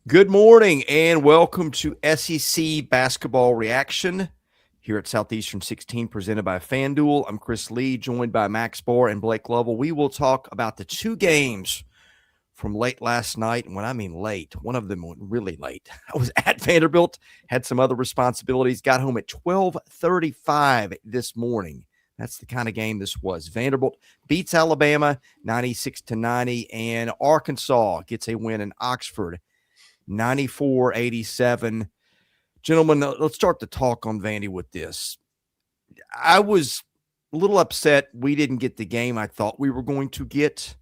Good morning and welcome to SEC Basketball Reaction here at Southeastern 16, presented by FanDuel. I'm Chris Lee, joined by Max Barr and Blake Lovell. We will talk about the two games from late last night. And when I mean late, one of them went really late. I was at Vanderbilt, had some other responsibilities, got home at 12:35 this morning. That's the kind of game this was. Vanderbilt beats Alabama 96-90, and Arkansas gets a win in Oxford 94-87. Gentlemen, let's start the talk on Vandy with this. I was a little upset we didn't get the game I thought we were going to get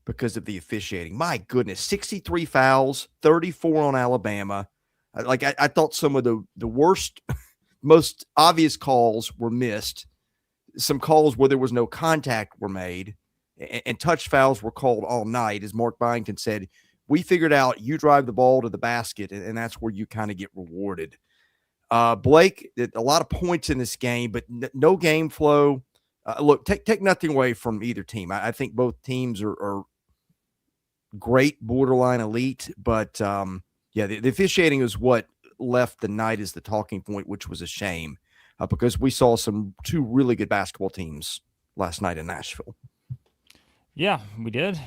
because of the officiating. My goodness, 63 fouls, 34 on Alabama. I thought some of the worst, most obvious calls were missed. Some calls where there was no contact were made, and touch fouls were called all night. As Mark Byington said, we figured out you drive the ball to the basket, and that's where you kind of get rewarded. Blake, a lot of points in this game, but no game flow. Look, take nothing away from either team. I think both teams are great, borderline elite, but the officiating is what left the night as the talking point, which was a shame because we saw two really good basketball teams last night in Nashville. Yeah, we did.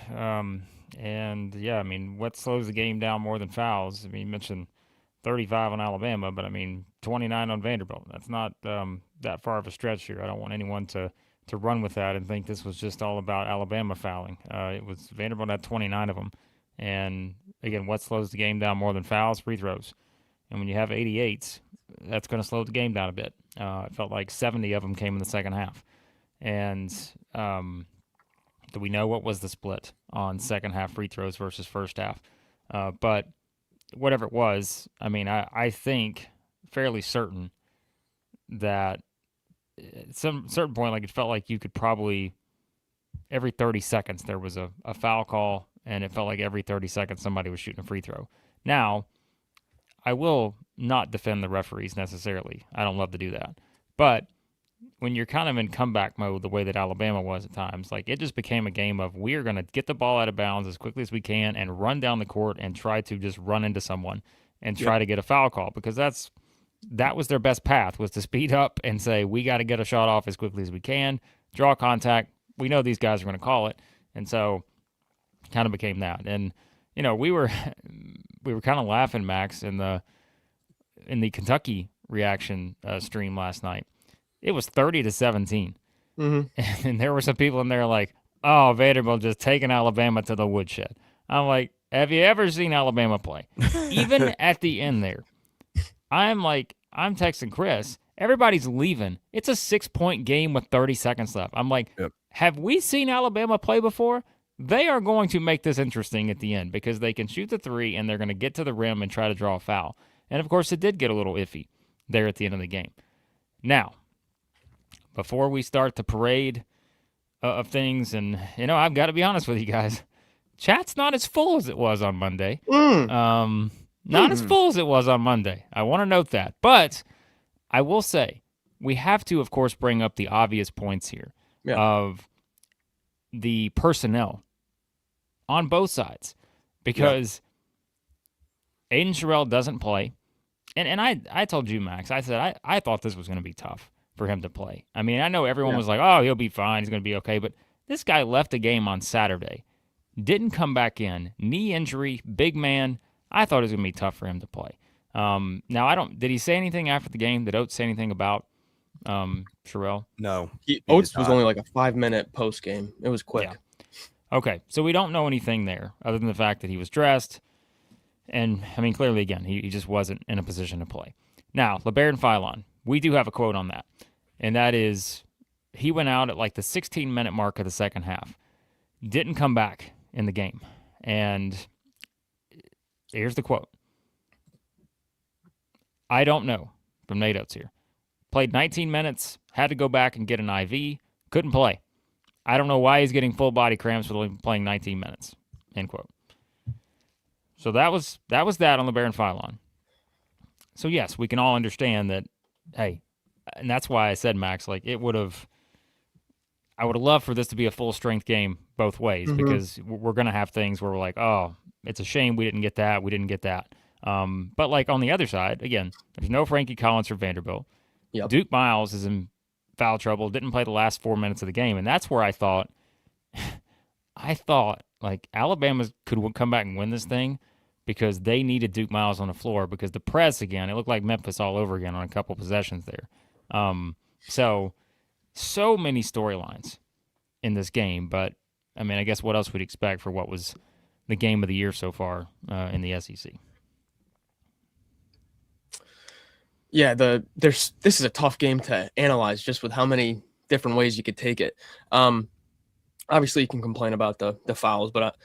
And yeah, I mean, what slows the game down more than fouls? I mean, you mentioned 35 on Alabama, but I mean, 29 on Vanderbilt. That's not that far of a stretch here. I don't want anyone to run with that and think this was just all about Alabama fouling. It was Vanderbilt had 29 of them. And again, what slows the game down more than fouls? Free throws. And when you have 88s, that's going to slow the game down a bit. It felt like 70 of them came in the second half. And do we know what was the split on second half free throws versus first half? But whatever it was, I mean, I think fairly certain that at some certain point, like it felt like you could probably every 30 seconds there was a foul call, and it felt like every 30 seconds somebody was shooting a free throw. Now, I will not defend the referees necessarily. I don't love to do that. But when you're kind of in comeback mode the way that Alabama was at times, like it just became a game of we're going to get the ball out of bounds as quickly as we can and run down the court and try to just run into someone and try to get a foul call because that was their best path was to speed up and say we got to get a shot off as quickly as we can, draw contact. We know these guys are going to call it. And so kind of became that. And you know, we were kind of laughing, Max, in the Kentucky reaction stream last night. It was 30-17. Mm-hmm. And there were some people in there like, oh, Vanderbilt just taking Alabama to the woodshed. I'm like, have you ever seen Alabama play? Even at the end there, I'm texting Chris, everybody's leaving. It's a 6-point game with 30 seconds left. I'm like, Have we seen Alabama play before? They are going to make this interesting at the end because they can shoot the three and they're going to get to the rim and try to draw a foul. And, of course, it did get a little iffy there at the end of the game. Now, before we start the parade of things, and, you know, I've got to be honest with you guys, chat's not as full as it was on Monday. Not as full as it was on Monday. I want to note that. But I will say we have to, of course, bring up the obvious points here of the personnel on both sides because Aiden Sherrill doesn't play. And I told you, Max, I said I thought this was going to be tough for him to play. I mean, I know everyone was like, oh, he'll be fine. He's going to be okay. But this guy left the game on Saturday, didn't come back in, knee injury, big man. I thought it was going to be tough for him to play. Now, did he say anything after the game? Did Oates say anything about Sherrill? No. Oates was only like a 5-minute post game. It was quick. Yeah. Okay, so we don't know anything there other than the fact that he was dressed. And, I mean, clearly, again, he just wasn't in a position to play. Now, Labaron Philon, we do have a quote on that. And that is, he went out at like the 16-minute mark of the second half. Didn't come back in the game. And here's the quote. I don't know, from Nate Oates here. Played 19 minutes, had to go back and get an IV, couldn't play. I don't know why he's getting full body cramps for playing 19 minutes, end quote. So that was that on Labaron Philon. So yes, we can all understand that, hey, and that's why I said, Max, like it would have, I would love for this to be a full strength game both ways, because we're going to have things where we're like, oh, it's a shame we didn't get that. We didn't get that. But like on the other side, again, there's no Frankie Collins for Vanderbilt. Yep. Duke Miles is in foul trouble, didn't play the last 4 minutes of the game. And that's where I thought like Alabama could come back and win this thing, because they needed Duke Miles on the floor, because the press again, it looked like Memphis all over again on a couple possessions there. So many storylines in this game, but I mean, I guess what else we'd expect for what was the game of the year so far in the SEC. Yeah, this is a tough game to analyze, just with how many different ways you could take it. Obviously, you can complain about the fouls, but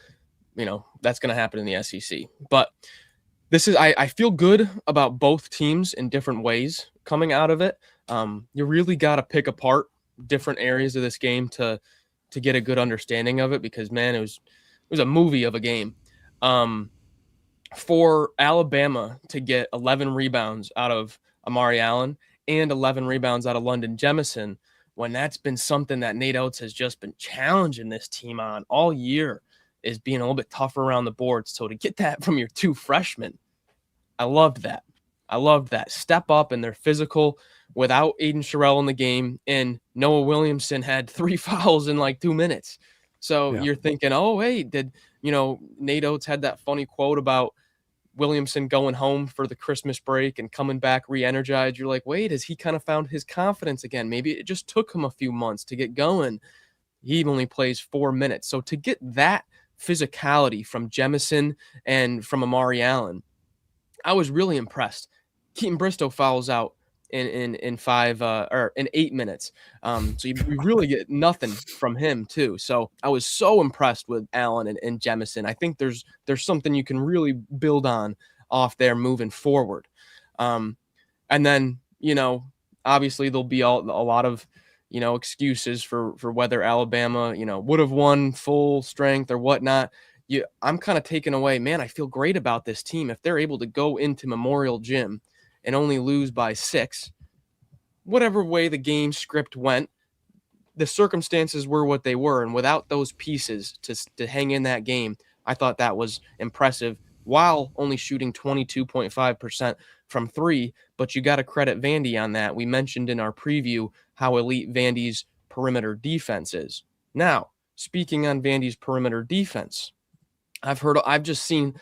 that's going to happen in the SEC. But this is I feel good about both teams in different ways coming out of it. You really got to pick apart different areas of this game to get a good understanding of it, because man, it was a movie of a game. For Alabama to get 11 rebounds out of Amari Allen and 11 rebounds out of London Jemison, when that's been something that Nate Oates has just been challenging this team on all year, is being a little bit tougher around the boards. So to get that from your two freshmen, I loved that. Step up, and they're physical without Aiden Sherrill in the game. And Noah Williamson had 3 fouls in like 2 minutes. So You're thinking, oh, hey, Nate Oates had that funny quote about Williamson going home for the Christmas break and coming back re-energized. You're like, wait, has he kind of found his confidence again? Maybe it just took him a few months to get going. He only plays 4 minutes. So to get that physicality from Jemison and from Amari Allen, I was really impressed. Keaton Bristow fouls out in 8 minutes. So you really get nothing from him too. So I was so impressed with Allen and Jemison. I think there's something you can really build on off there moving forward. And then, obviously there'll be a lot of, excuses for whether Alabama, would have won full strength or whatnot. I'm kind of taken away, man, I feel great about this team. If they're able to go into Memorial Gym and only lose by 6, whatever way the game script went, the circumstances were what they were. And without those pieces to hang in that game, I thought that was impressive, while only shooting 22.5% from 3. But you got to credit Vandy on that. We mentioned in our preview how elite Vandy's perimeter defense is. Now, speaking on Vandy's perimeter defense, I've just seen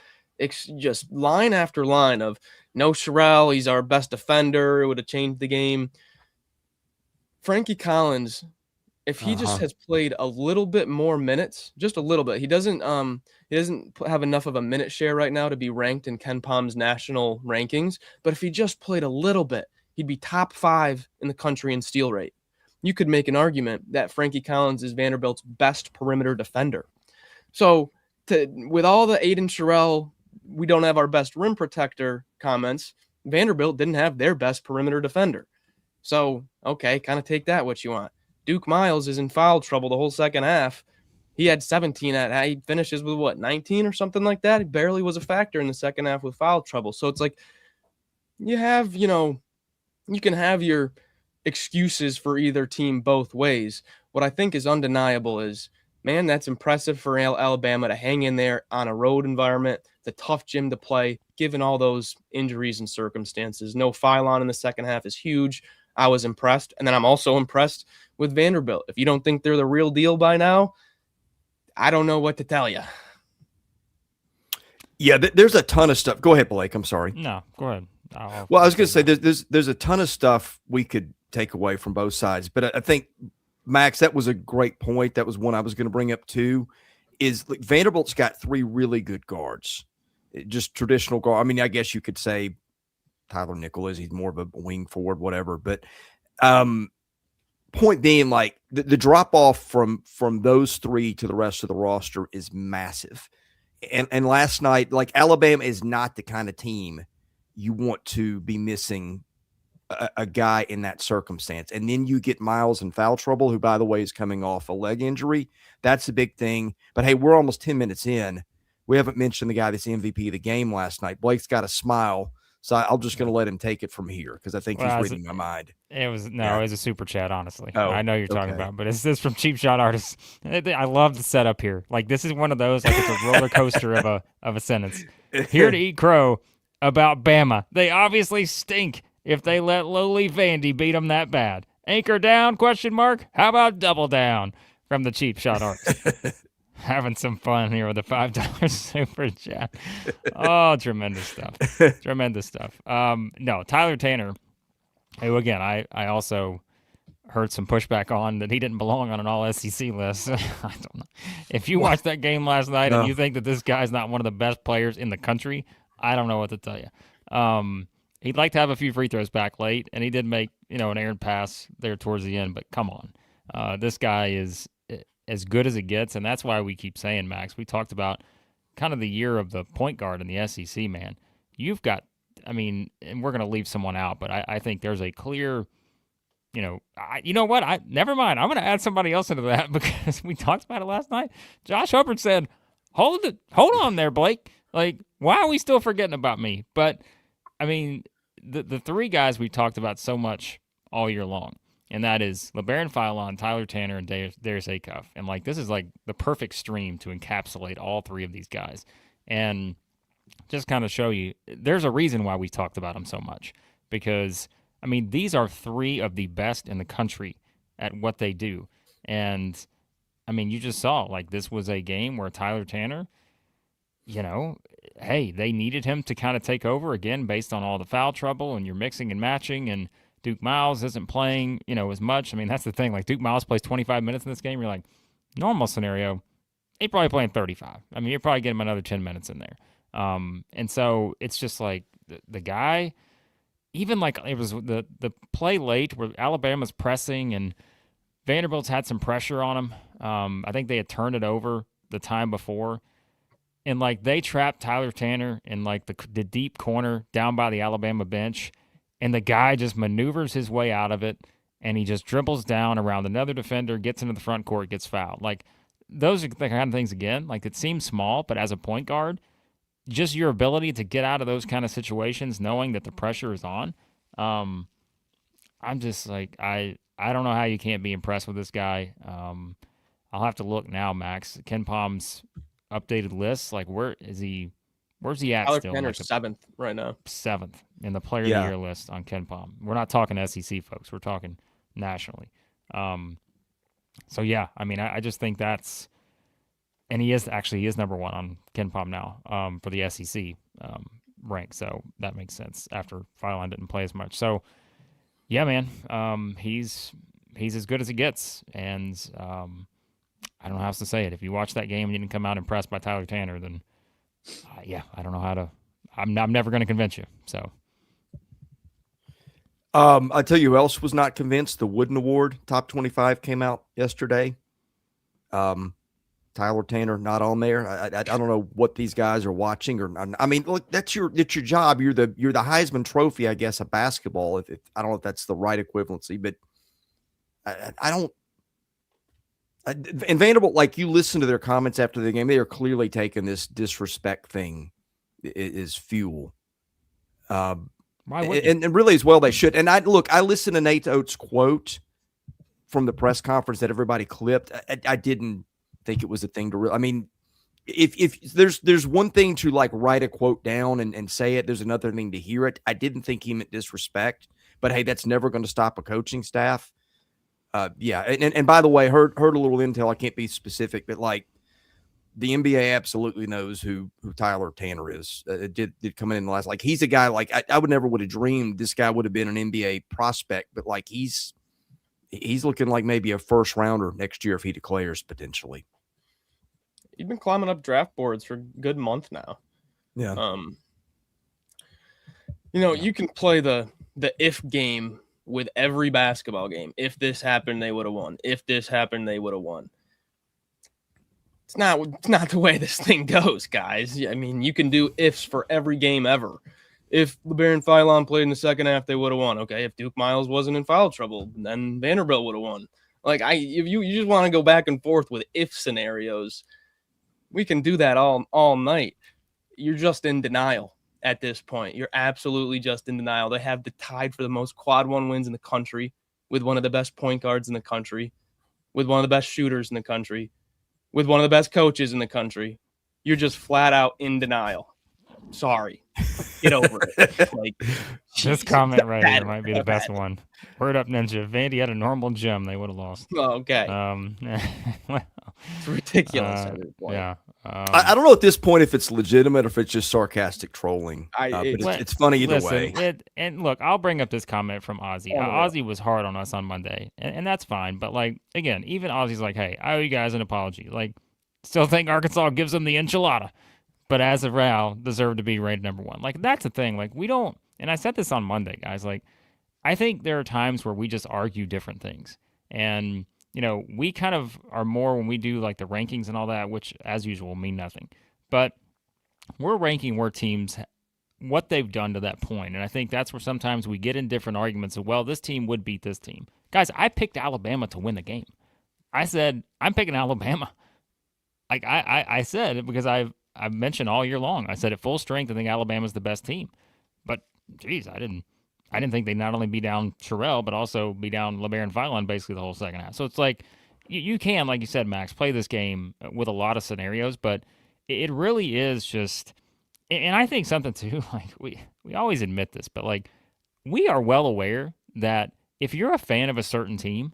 just line after line of no Sherrill, he's our best defender, it would have changed the game. Frankie Collins, if he just has played a little bit more minutes, just a little bit, he doesn't have enough of a minute share right now to be ranked in Ken Palm's national rankings. But if he just played a little bit, he'd be top 5 in the country in steal rate. You could make an argument that Frankie Collins is Vanderbilt's best perimeter defender. So with all the Aiden Sherrill, we don't have our best rim protector comments, Vanderbilt didn't have their best perimeter defender. So, okay, kind of take that what you want. Duke Miles is in foul trouble the whole second half. He had 17 he finishes with 19 or something like that. He barely was a factor in the second half with foul trouble. So it's like you have, you can have your excuses for either team both ways. What I think is undeniable is, man, that's impressive for Alabama to hang in there on a road environment. It's a tough gym to play, given all those injuries and circumstances. No Philon in the second half is huge. I was impressed. And then I'm also impressed with Vanderbilt. If you don't think they're the real deal by now, I don't know what to tell you. Yeah, there's a ton of stuff. Go ahead, Blake. I'm sorry. No, go ahead. Well, I was going to say there's a ton of stuff we could take away from both sides. But I think, Max, that was a great point. That was one I was going to bring up too, is like Vanderbilt's got 3 really good guards, just traditional guard. I mean, I guess you could say Tyler Nicholas, he's more of a wing forward, whatever. But point being, like the drop off from those 3 to the rest of the roster is massive. And last night, like Alabama is not the kind of team you want to be missing a guy in that circumstance. And then you get Miles in foul trouble, who, by the way, is coming off a leg injury. That's a big thing. But hey, we're almost 10 minutes in. We haven't mentioned the guy that's MVP of the game last night. Blake's got a smile. So I'm just going to let him take it from here because I think Well, he's reading my mind. It was Yeah. it was a super chat, honestly. Oh, I know you're talking okay. about, but it's this from Cheap Shot Artists. I love the setup here. Like this is one of those, like it's a roller coaster of a sentence. Here to eat crow about Bama. They obviously stink if they let lowly Vandy beat them that bad. Anchor down? Question mark. How about double down? From the Cheap Shot Artists. Having some fun here with a $5 super chat. Oh, tremendous stuff. Tremendous stuff. No, Tyler Tanner, who again, I also heard some pushback on that he didn't belong on an all SEC list. I don't know. If you watched that game last night and you think that this guy's not one of the best players in the country, I don't know what to tell you. He'd like to have a few free throws back late, and he did make, an errant pass there towards the end, but come on. This guy is as good as it gets, and that's why we keep saying, Max, we talked about kind of the year of the point guard in the SEC, man. You've got, and we're going to leave someone out, but I think there's a clear, you know what? Never mind. I'm going to add somebody else into that because we talked about it last night. Josh Hubbard said, hold on there, Blake. Like, why are we still forgetting about me? But, the three guys we talked about so much all year long, and that is Labaron Philon, Tyler Tanner, and Darius Acuff. And, this is, the perfect stream to encapsulate all three of these guys. And just kind of show you, there's a reason why we talked about them so much. Because, these are three of the best in the country at what they do. And, you just saw, this was a game where Tyler Tanner, hey, they needed him to kind of take over, again, based on all the foul trouble, and you're mixing and matching, and Duke Miles isn't playing, as much. That's the thing. Duke Miles plays 25 minutes in this game. You're like, normal scenario, he's probably playing 35. You're probably getting him another 10 minutes in there. And so it's just the guy, even it was the play late where Alabama's pressing and Vanderbilt's had some pressure on him. I think they had turned it over the time before. And they trapped Tyler Tanner in the deep corner down by the Alabama bench. And the guy just maneuvers his way out of it, and he just dribbles down around another defender, gets into the front court, gets fouled. Those are the kind of things, again, it seems small, but as a point guard, just your ability to get out of those kind of situations knowing that the pressure is on, I'm just I don't know how you can't be impressed with this guy. I'll have to look now, Max. Ken Palm's updated list, where is he? Where's he at Tyler still? Tanner's 7th right now. 7th in the Player of the Year list on Ken Palm. We're not talking SEC, folks. We're talking nationally. So, yeah, I just think that's – and he is number one on Ken Palm now for the SEC rank. So that makes sense after Philon didn't play as much. So, yeah, man, he's as good as it gets. And I don't know how else to say it. If you watch that game and you didn't come out impressed by Tyler Tanner, then – I don't know how to. I'm never going to convince you. So, I tell you who else was not convinced. The Wooden Award top 25 came out yesterday. Tyler Tanner not on there. I don't know what these guys are watching or. Look, that's your job. You're the Heisman Trophy, I guess, of basketball. If I don't know if that's the right equivalency, but I don't. And Vanderbilt, you listen to their comments after the game, they are clearly taking this disrespect thing is fuel. And really as well they should. And I listened to Nate Oates' quote from the press conference that everybody clipped. I didn't think it was a thing to if there's one thing to write a quote down and say it, there's another thing to hear it. I didn't think he meant disrespect, but hey, that's never going to stop a coaching staff. And by the way, heard a little intel. I can't be specific, but the NBA absolutely knows who Tyler Tanner is. Did come in the last he's a guy I would never would have dreamed this guy would have been an NBA prospect, but he's looking like maybe a first rounder next year if he declares potentially. He's been climbing up draft boards for a good month now. Yeah. You can play the if game with every basketball game. If this happened, they would have won. If this happened, they would have won. It's not the way this thing goes, guys. You can do ifs for every game ever. If Labaron Philon played in the second half, they would have won. Okay, if Duke Miles wasn't in foul trouble, then Vanderbilt would have won. If you just want to go back and forth with if scenarios, we can do that all night. You're just in denial. at this point. You're absolutely just in denial. They have the tied for the most quad one wins in the country, with one of the best point guards in the country, with one of the best shooters in the country, with one of the best coaches in the country. You're just flat out in denial. Sorry. Get over it. Like, This comment right here might be the best one. Word up, Ninja. If Vandy had a normal gym, they would have lost. Okay. Well, It's ridiculous at this point. yeah. I don't know at this point if it's legitimate or if it's just sarcastic trolling. But it's funny either way. And look, I'll bring up this comment from Ozzy. Oh, Ozzy was hard on us on Monday, and that's fine. But, like, again, even Ozzy's like, hey, I owe you guys an apology. Like, still think Arkansas gives them the enchilada. But as of now, deserve to be rated number 1. Like, that's the thing. Like, we don't, and I said this on Monday, guys. Like, I think there are times where we just argue different things. And, you know, we kind of are more when we do, like, the rankings and all that, which, as usual, mean nothing. But we're ranking where teams, what they've done to that point. And I think that's where sometimes we get in different arguments of, well, this team would beat this team. Guys, I picked Alabama to win the game. I said, I'm picking Alabama. Like, I said it because I've mentioned all year long. I said at full strength, I think Alabama's the best team. But, geez, I didn't think they'd not only be down Sherrell, but also be down Labaron Philon basically the whole second half. So it's like, you can, like you said, Max, play this game with a lot of scenarios, but it really is just, and I think something too, like we always admit this, but like we are well aware that if you're a fan of a certain team,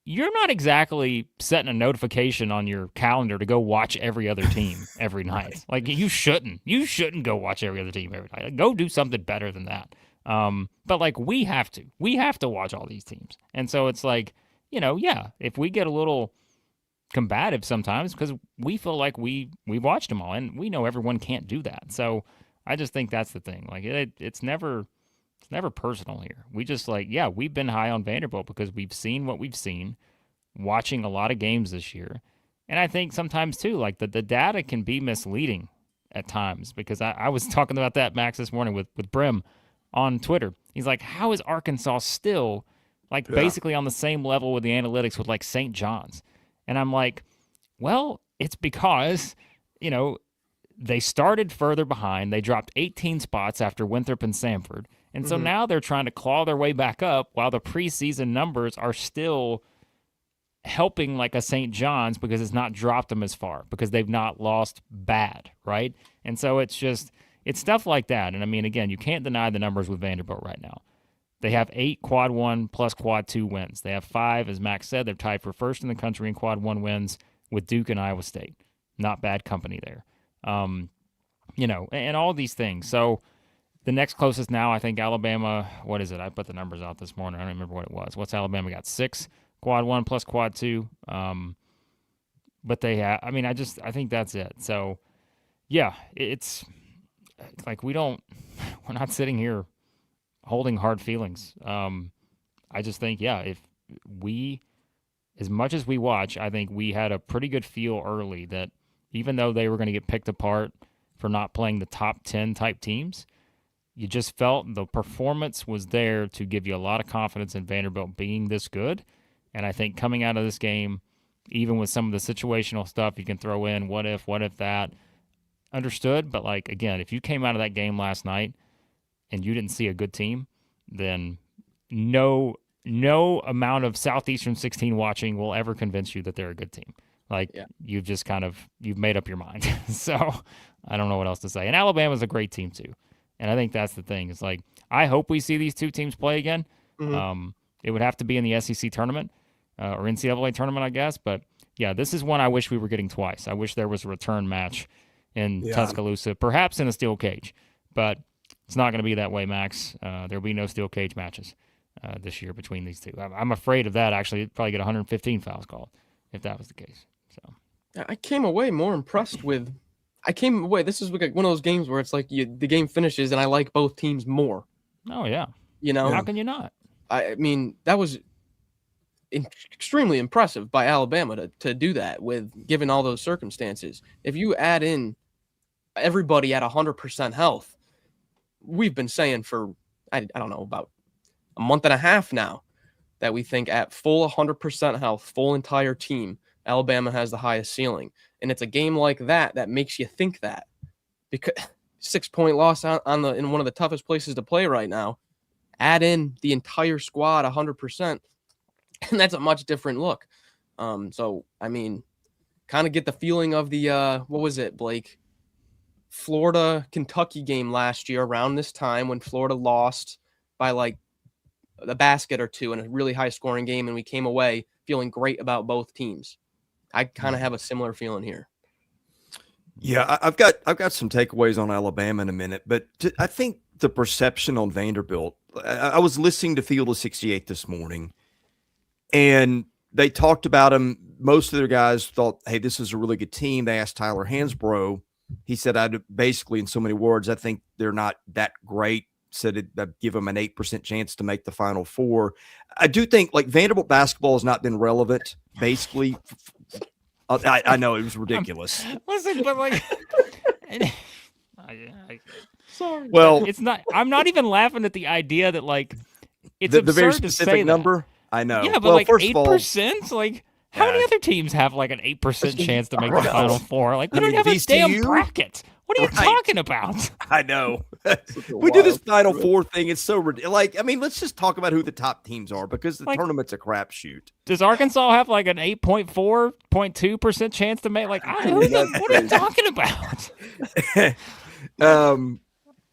you're not exactly setting a notification on your calendar to go watch every other team every night. Like you shouldn't go watch every other team every night. Like, go do something better than that. But like we have to watch all these teams. And so it's like, you know, yeah, if we get a little combative sometimes because we feel like we watched them all and we know everyone can't do that. So I just think that's the thing. Like it's never personal here. We just like, yeah, we've been high on Vanderbilt because we've seen what we've seen watching a lot of games this year. And I think sometimes too, like the data can be misleading at times because I was talking about that, Max, this morning with Brim on Twitter. He's like, how is Arkansas still like basically on the same level with the analytics with like St. John's? And I'm like, well, it's because, you know, they started further behind. They dropped 18 spots after Winthrop and Samford. And so now they're trying to claw their way back up while the preseason numbers are still helping like a St. John's because it's not dropped them as far because they've not lost bad, right? And so it's stuff like that. And I mean, again, you can't deny the numbers with Vanderbilt right now. They have 8 quad 1 plus quad 2 wins. They have 5, as Max said. They're tied for first in the country in quad 1 wins with Duke and Iowa State. Not bad company there. You know, and all these things. So the next closest now, I think Alabama, what is it? I put the numbers out this morning. I don't remember what it was. What's Alabama got? 6 quad 1 plus quad 2. But they have, I mean, I think that's it. So, yeah, it's like we're not sitting here holding hard feelings. I just think, yeah, if we, as much as we watch, I think we had a pretty good feel early that even though they were going to get picked apart for not playing the top 10 type teams, you just felt the performance was there to give you a lot of confidence in Vanderbilt being this good. And I think coming out of this game, even with some of the situational stuff you can throw in, what if that, understood. But like, again, if you came out of that game last night and you didn't see a good team, then no amount of Southeastern 16 watching will ever convince you that they're a good team. Like, you've just you've made up your mind. So I don't know what else to say. And Alabama's a great team too. And I think that's the thing. It's like, I hope we see these two teams play again. It would have to be in the SEC tournament or NCAA tournament, I guess. But yeah, this is one I wish we were getting twice. I wish there was a return match in Tuscaloosa, perhaps in a steel cage. But it's not going to be that way, Max. There'll be no steel cage matches this year between these two. I'm afraid of that, actually. It'd probably get 115 fouls called if that was the case. So I came away more impressed with – this is like one of those games where it's like the game finishes and I like both teams more. Oh, yeah. You know? How can you not? I mean, that was extremely impressive by Alabama to do that with given all those circumstances. If you add in everybody at 100% health, we've been saying for, I don't know, about a month and a half now that we think at full 100% health, full entire team, Alabama has the highest ceiling. And it's a game like that makes you think that 6-point loss in one of the toughest places to play right now. Add in the entire squad 100%, and that's a much different look. So I mean, kind of get the feeling of the what was it, Blake? Florida Kentucky game last year around this time when Florida lost by like a basket or two in a really high scoring game, and we came away feeling great about both teams. I kind of have a similar feeling here. Yeah, I've got some takeaways on Alabama in a minute, but I think the perception on Vanderbilt. I was listening to Field of 68 this morning, and they talked about him. Most of their guys thought, "Hey, this is a really good team." They asked Tyler Hansbrough. He said, "I'd basically, in so many words, I think they're not that great." Said I'd give them an 8% chance to make the Final Four. I do think like Vanderbilt basketball has not been relevant. Basically, I know it was ridiculous. Listen, but like, Sorry. Well, it's not. I'm not even laughing at the idea that like it's the absurd very to specific say number. I know. Yeah, but well, like first of all, 8%, like how many other teams have like an 8% chance to make the Final Four? Like we don't have a damn VCU? bracket. What are you talking about? I know. We do this Final Four thing. It's so ridiculous. Like, I mean, let's just talk about who the top teams are because the tournament's a crapshoot. Does Arkansas have like an 8.4, 0.2% chance to make? Like, what are you talking about?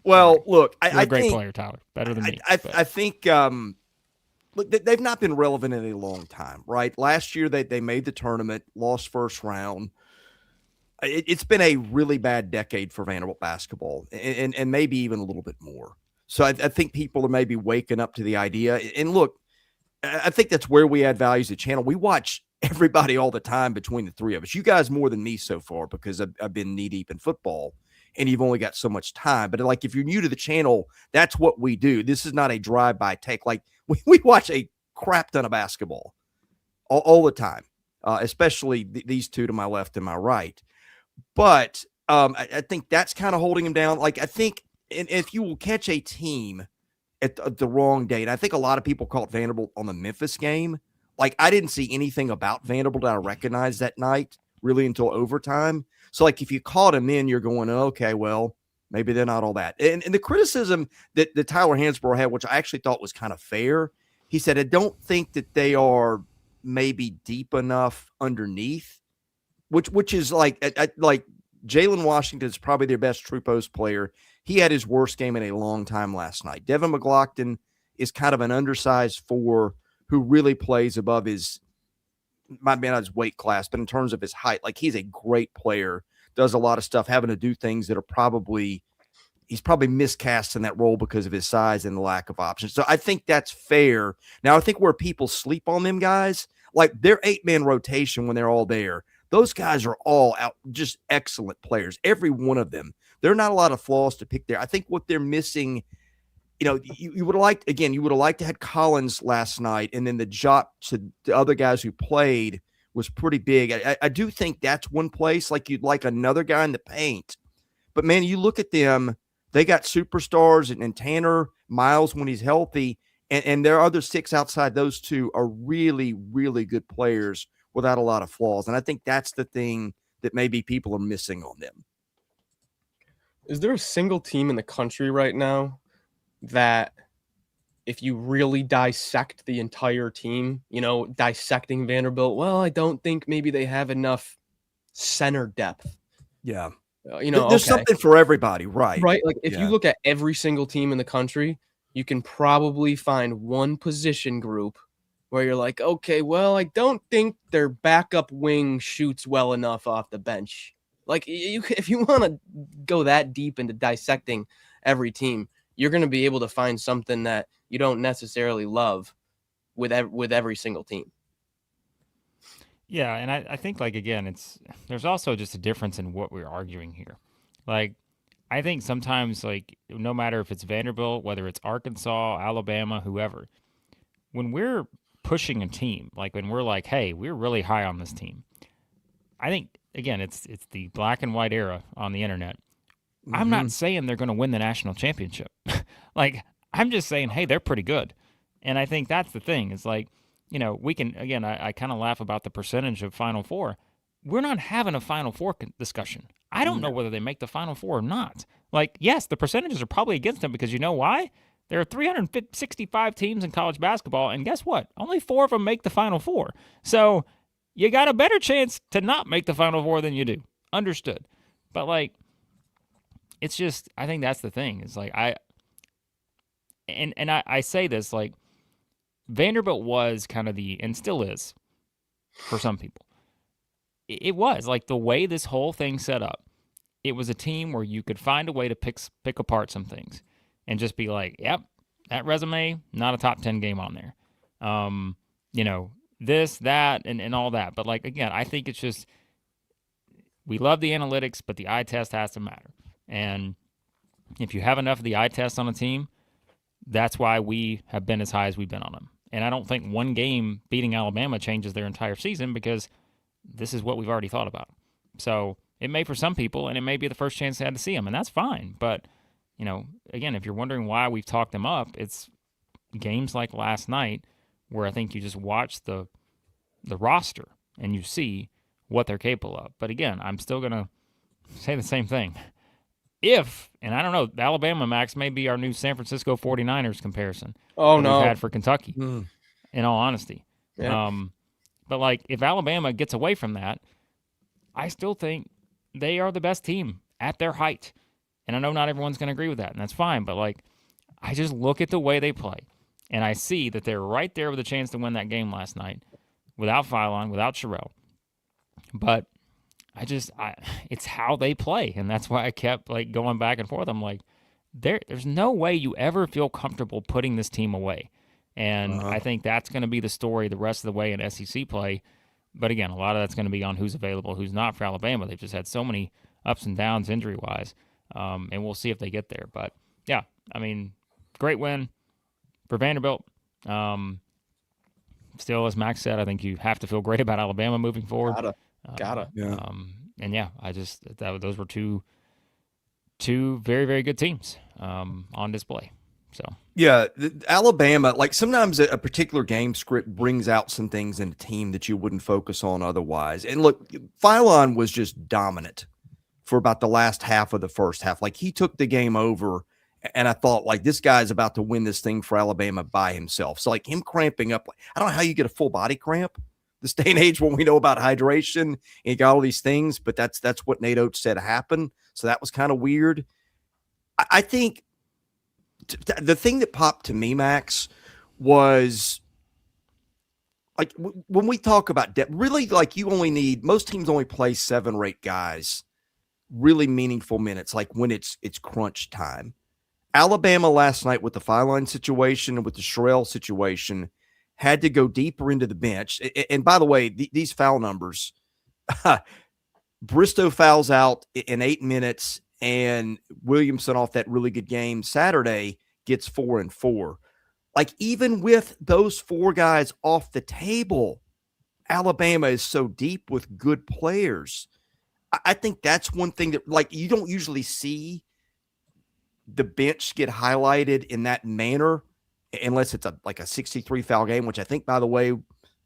Well, look, You're I a great think, player, Tyler. Better than me. I think look, they've not been relevant in a long time, right? Last year they made the tournament, lost first round. It's been a really bad decade for Vanderbilt basketball, and maybe even a little bit more. So I think people are maybe waking up to the idea. And look, I think that's where we add value as a channel. We watch everybody all the time between the three of us. You guys more than me so far because I've been knee deep in football, and you've only got so much time. But like if you're new to the channel, that's what we do. This is not a drive-by take. Like we watch a crap ton of basketball all the time, especially these two to my left and my right. But I think that's kind of holding him down. Like I think, and if you will catch a team at the wrong date, I think a lot of people caught Vanderbilt on the Memphis game. Like I didn't see anything about Vanderbilt that I recognized that night really until overtime. So like if you caught him then, you're going, okay, well, maybe they're not all that. And the criticism that Tyler Hansbrough had, which I actually thought was kind of fair, he said, I don't think that they are maybe deep enough underneath. Which is like Jalen Washington is probably their best true post player. He had his worst game in a long time last night. Devin McLaughlin is kind of an undersized four who really plays above his, might be not his weight class, but in terms of his height, like he's a great player, does a lot of stuff, having to do things that are he's probably miscast in that role because of his size and the lack of options. So I think that's fair. Now I think where people sleep on them guys, like their 8-man rotation when they're all there, those guys are all out, just excellent players. Every one of them. There are not a lot of flaws to pick there. I think what they're missing, you would have liked, again, you would have liked to have Collins last night, and then the drop to the other guys who played was pretty big. I do think that's one place like you'd like another guy in the paint. But, man, you look at them, they got superstars and Tanner Miles when he's healthy, and their other 6 outside those two are really, really good players without a lot of flaws. And I think that's the thing that maybe people are missing on them. Is there a single team in the country right now that if you really dissect the entire team, dissecting Vanderbilt, well, I don't think maybe they have enough center depth. Yeah. There's something for everybody, right? Right. Like if you look at every single team in the country, you can probably find one position group where you're like, okay, well, I don't think their backup wing shoots well enough off the bench. Like, if you want to go that deep into dissecting every team, you're going to be able to find something that you don't necessarily love with every single team. Yeah, and I think, like, again, there's also just a difference in what we're arguing here. Like, I think sometimes, like, no matter if it's Vanderbilt, whether it's Arkansas, Alabama, whoever, when we're pushing a team, like when we're like, hey, we're really high on this team, I think, again, it's the black and white era on the internet. Mm-hmm. I'm not saying they're going to win the national championship. Like, I'm just saying, hey, they're pretty good. And I think that's the thing. It's like, we can, again, I kind of laugh about the percentage of Final Four. We're not having a Final Four discussion. I don't know whether they make the Final Four or not. Like, yes, the percentages are probably against them because you know why? There are 365 teams in college basketball, and guess what? Only 4 of them make the Final Four. So you got a better chance to not make the Final Four than you do. Understood. But, like, it's just, I think that's the thing. It's like, I say this, like, Vanderbilt was kind of and still is, for some people. It was, like, the way this whole thing set up, it was a team where you could find a way to pick apart some things and just be like, yep, that resume, not a top 10 game on there. This, that, and all that. But, like, again, I think it's just, we love the analytics, but the eye test has to matter. And if you have enough of the eye test on a team, that's why we have been as high as we've been on them. And I don't think one game beating Alabama changes their entire season because this is what we've already thought about. So it may for some people, and it may be the first chance they had to see them, and that's fine. But, again, if you're wondering why we've talked them up, it's games like last night where I think you just watch the roster and you see what they're capable of. But again, I'm still going to say the same thing. And I don't know, Alabama, Max, may be our new San Francisco 49ers comparison. Oh, no. We've had for Kentucky, in all honesty. Yeah. But, like, if Alabama gets away from that, I still think they are the best team at their height. And I know not everyone's going to agree with that, and that's fine. But, like, I just look at the way they play, and I see that they're right there with a chance to win that game last night without Philon, without Sherelle. But it's how they play, and that's why I kept, like, going back and forth. I'm like, there's no way you ever feel comfortable putting this team away. And I think that's going to be the story the rest of the way in SEC play. But again, a lot of that's going to be on who's available, who's not for Alabama. They've just had so many ups and downs injury-wise, and we'll see if they get there. But, yeah, I mean, great win for Vanderbilt. Still, as Max said, I think you have to feel great about Alabama moving forward. Gotta. Yeah. And, yeah, those were two very, very good teams on display. So yeah, Alabama, like sometimes a particular game script brings out some things in a team that you wouldn't focus on otherwise. And look, Philon was just dominant for about the last half of the first half. Like he took the game over, and I thought, like, this guy's about to win this thing for Alabama by himself. So, like, him cramping up, I don't know how you get a full body cramp this day and age when we know about hydration and you got all these things, but that's what Nate Oates said happened. So that was kind of weird. I think the thing that popped to me, Max, was like when we talk about depth, really, like most teams only play 7 or 8 guys, really meaningful minutes, like when it's crunch time. Alabama last night with the Philon situation and with the Sherelle situation had to go deeper into the bench. And by the way, these foul numbers, Bristow fouls out in 8 minutes, and Williamson off that really good game Saturday gets 4 and 4. Like, even with those 4 guys off the table, Alabama is so deep with good players. I think that's one thing that, like, you don't usually see the bench get highlighted in that manner unless it's a 63 foul game, which I think, by the way,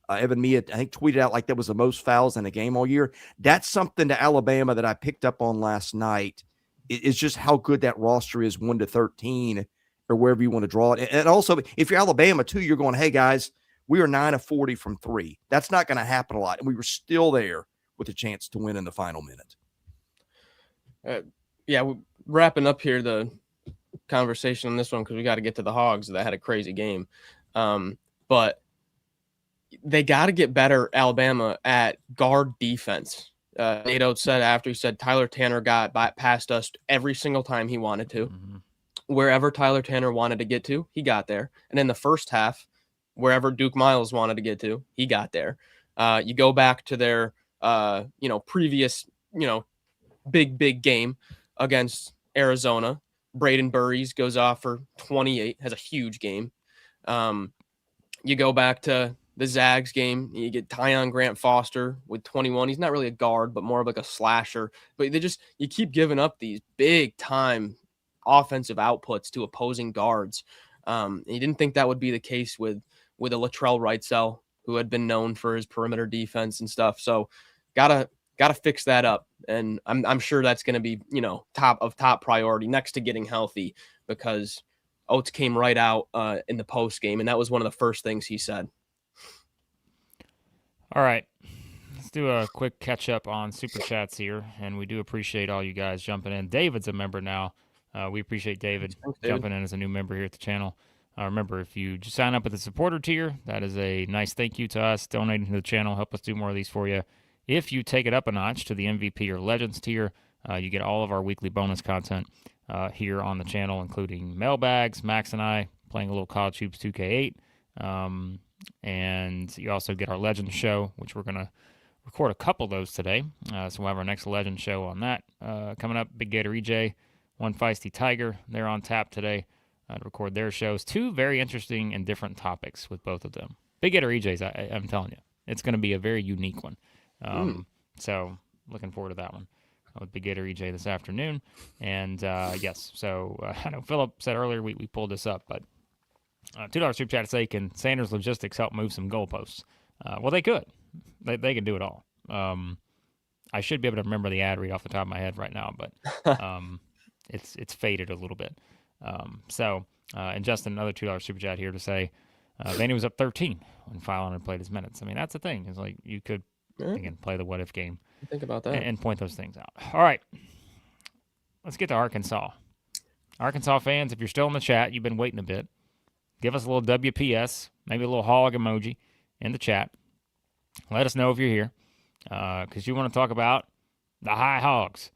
Evan Mia, I think, tweeted out like that was the most fouls in a game all year. That's something to Alabama that I picked up on last night. It's just how good that roster is 1 to 13 or wherever you want to draw it. And also, if you're Alabama too, you're going, hey guys, we are 9 of 40 from 3. That's not going to happen a lot. And we were still there with a chance to win in the final minute. We're wrapping up here the conversation on this one because we got to get to the Hogs that had a crazy game. But they got to get better, Alabama, at guard defense. Nate Oates said after, he said Tyler Tanner got past us every single time he wanted to. Mm-hmm. Wherever Tyler Tanner wanted to get to, he got there. And in the first half, wherever Duke Miles wanted to get to, he got there. You go back to their previous big game against Arizona. Braden Burries goes off for 28, has a huge game. You go back to the Zags game, you get Tyon Grant Foster with 21. He's not really a guard, but more of like a slasher. But you keep giving up these big time offensive outputs to opposing guards. You didn't think that would be the case with a Latrell Wrightsell, who had been known for his perimeter defense and stuff. So gotta got to fix that up. And I'm sure that's going to be, top priority next to getting healthy, because Oates came right out in the post game, and that was one of the first things he said. All right. Let's do a quick catch up on Super Chats here, and we do appreciate all you guys jumping in. David's a member now. We appreciate David jumping in as a new member here at the channel. Remember, if you just sign up at the supporter tier, that is a nice thank you to us, donating to the channel, help us do more of these for you. If you take it up a notch to the MVP or Legends tier, you get all of our weekly bonus content here on the channel, including mailbags, Max and I playing a little College Hoops 2K8, and you also get our Legends show, which we're going to record a couple of those today. So we'll have our next Legends show on that coming up. Big Gator EJ, One Feisty Tiger, they're on tap today to record their shows. Two very interesting and different topics with both of them. Big Gator EJ's, I'm telling you, it's going to be a very unique one. So looking forward to that one with Big Gator EJ this afternoon. And yes, so I know Philip said earlier we pulled this up, but $2 super chat to say, can Sanders Logistics help move some goalposts? Well, they could. They can do it all. I should be able to remember the ad read off the top of my head right now, but it's faded a little bit. And Justin, another $2 super chat here to say, Vandy was up 13 when Philon had played his minutes. I mean, that's the thing. It's like you could, again, play the what-if game. Think about that. And point those things out. All right. Let's get to Arkansas. Arkansas fans, if you're still in the chat, you've been waiting a bit, give us a little WPS, maybe a little hog emoji in the chat. Let us know if you're here, because you want to talk about the High Hogs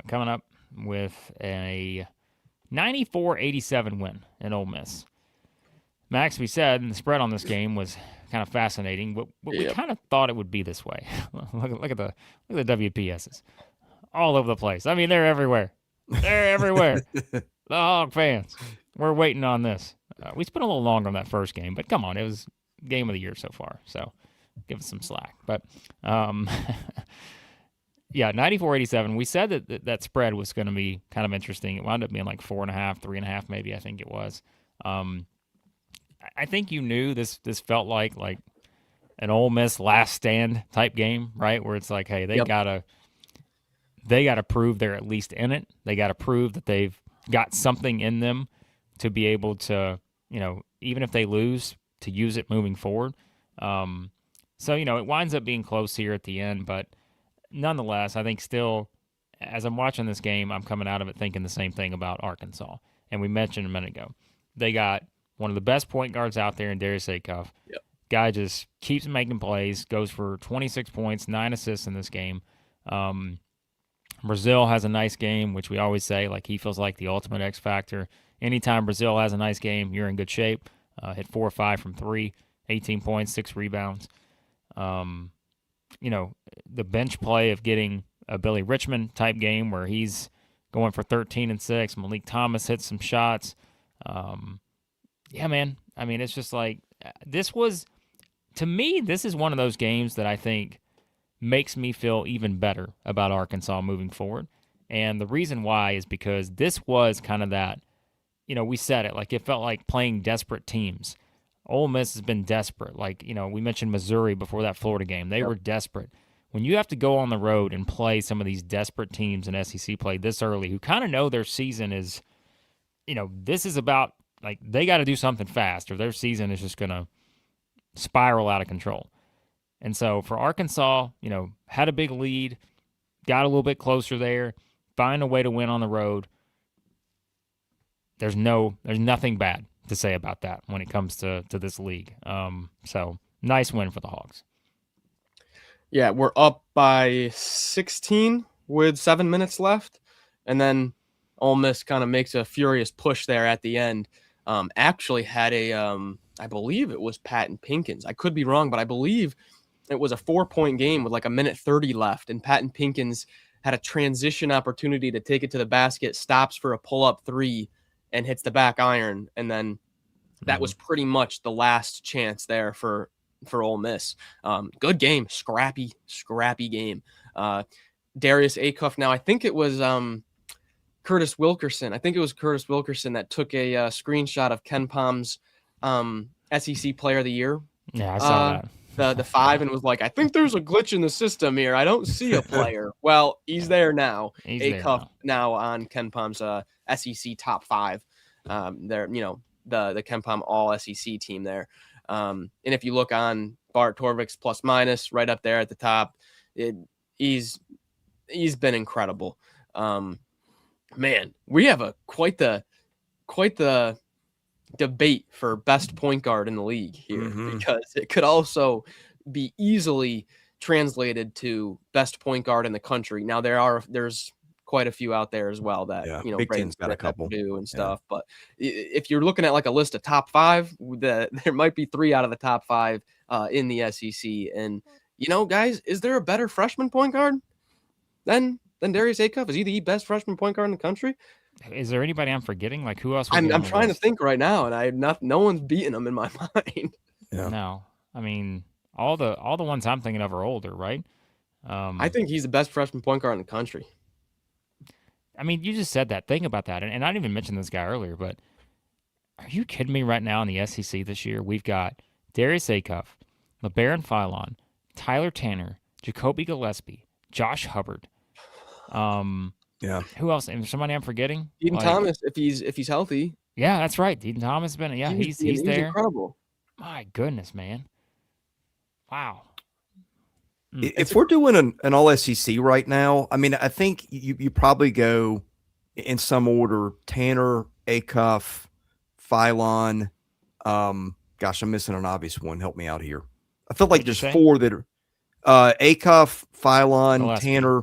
coming up with a 94-87 win in Ole Miss. Max, we said, and the spread on this game was kind of fascinating, but we kind of thought it would be this way. look at the WPSs all over the place. I mean, they're everywhere. They're everywhere. The Hog fans, we're waiting on this. We spent a little longer on that first game, but come on, it was game of the year so far, so give us some slack. But yeah, 94-87. We said that spread was going to be kind of interesting. It wound up being like 4.5, 3.5, maybe. I think it was. I think you knew this felt like an Ole Miss last stand type game, right? Where it's like, hey, they gotta prove they're at least in it. They gotta prove that they've got something in them to be able to, even if they lose, to use it moving forward. So, it winds up being close here at the end, but nonetheless, I think still, as I'm watching this game, I'm coming out of it thinking the same thing about Arkansas. And we mentioned a minute ago, they got one of the best point guards out there in Darius Acuff. Yep. Guy just keeps making plays, goes for 26 points, 9 assists in this game. Brazil has a nice game, which we always say, like he feels like the ultimate X factor. Anytime Brazil has a nice game, you're in good shape. Hit 4 or 5 from 3, 18 points, 6 rebounds. The bench play of getting a Billy Richmond type game where he's going for 13 and 6. Malik Thomas hits some shots. Yeah, man. I mean, it's just like to me, this is one of those games that I think makes me feel even better about Arkansas moving forward. And the reason why is because this was kind of that, we said it, like it felt like playing desperate teams. Ole Miss has been desperate. Like, we mentioned Missouri before that Florida game. They were desperate. When you have to go on the road and play some of these desperate teams in SEC play this early who kind of know their season is, this is about, like, they got to do something fast or their season is just going to spiral out of control. And so for Arkansas, had a big lead, got a little bit closer there, find a way to win on the road. There's nothing bad to say about that when it comes to this league. So nice win for the Hogs. Yeah, we're up by 16 with 7 minutes left. And then Ole Miss kind of makes a furious push there at the end. Actually had I believe it was Patton Pinkins. I could be wrong, but I believe it was a 4-point game with like 1:30 left. And Patton Pinkins had a transition opportunity to take it to the basket, stops for a pull-up 3, and hits the back iron. And then that was pretty much the last chance there for Ole Miss. Good game, scrappy game. Darius Acuff. Now, I think it was Curtis Wilkerson. I think it was Curtis Wilkerson that took a screenshot of Ken Palm's SEC Player of the Year. Yeah, I saw that. the 5 and was like, I think there's a glitch in the system here. I don't see a player. Well, he's there now. He's A there Cuff now. now on Ken Palm's SEC top 5. They're the Ken Palm all SEC team there. And if you look on Bart Torvik's plus minus right up there at the top, he's been incredible. Man, we have quite the debate for best point guard in the league here, because it could also be easily translated to best point guard in the country. Now there's quite a few out there as well that Big Ten's got a couple and stuff. But if you're looking at like a list of top 5, there might be 3 out of the top 5 in the SEC. And guys, is there a better freshman point guard than Darius Acuff? Is he the best freshman point guard in the country? Is there anybody I'm forgetting? Like, who else? I'm trying to think right now, and no one's beating him in my mind. Yeah. No, I mean, all the ones I'm thinking of are older, right? I think he's the best freshman point guard in the country. I mean, you just said that. Think about that. And I didn't even mention this guy earlier, but are you kidding me right now in the SEC this year? We've got Darius Acuff, Labaron Philon, Tyler Tanner, Jacoby Gillespie, Josh Hubbard. Yeah. Who else? And somebody I'm forgetting? Eden Thomas, if he's healthy. Yeah, that's right. Eden Thomas has been. Yeah, he's there. Incredible. My goodness, man. Wow. If we're doing an all SEC right now, I mean, I think you probably go in some order: Tanner, Acuff, Philon. Gosh, I'm missing an obvious one. Help me out here. I feel like there's 4 that are Acuff, Philon, Gillespie. Tanner.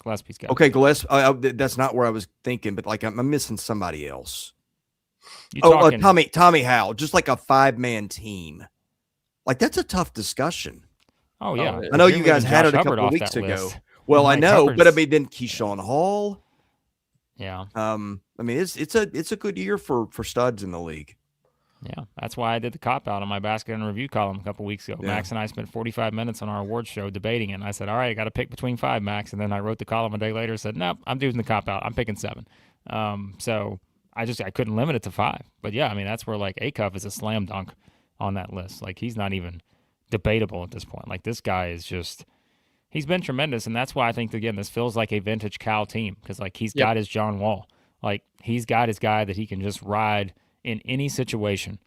Gillespie's got. Okay, Gillespie. That's not where I was thinking, but like I'm missing somebody else. Tommy Howell, just like a 5-man team. Like that's a tough discusan. Oh yeah, I know you guys had it a couple of weeks ago. Well, I know, but I mean, then Keyshawn Hall. Yeah. I mean, it's a good year for studs in the league. Yeah, that's why I did the cop-out on my basket and review column a couple weeks ago. Yeah. Max and I spent 45 minutes on our awards show debating it, and I said, all right, I got to pick between 5, Max. And then I wrote the column a day later and said, nope, I'm doing the cop-out. I'm picking 7. So I couldn't limit it to 5. But, yeah, I mean, that's where, like, Acuff is a slam dunk on that list. Like, he's not even debatable at this point. Like, this guy is just – he's been tremendous, and that's why I think, again, this feels like a vintage Cal team because, like, he's got his John Wall. Like, he's got his guy that he can just ride in any situation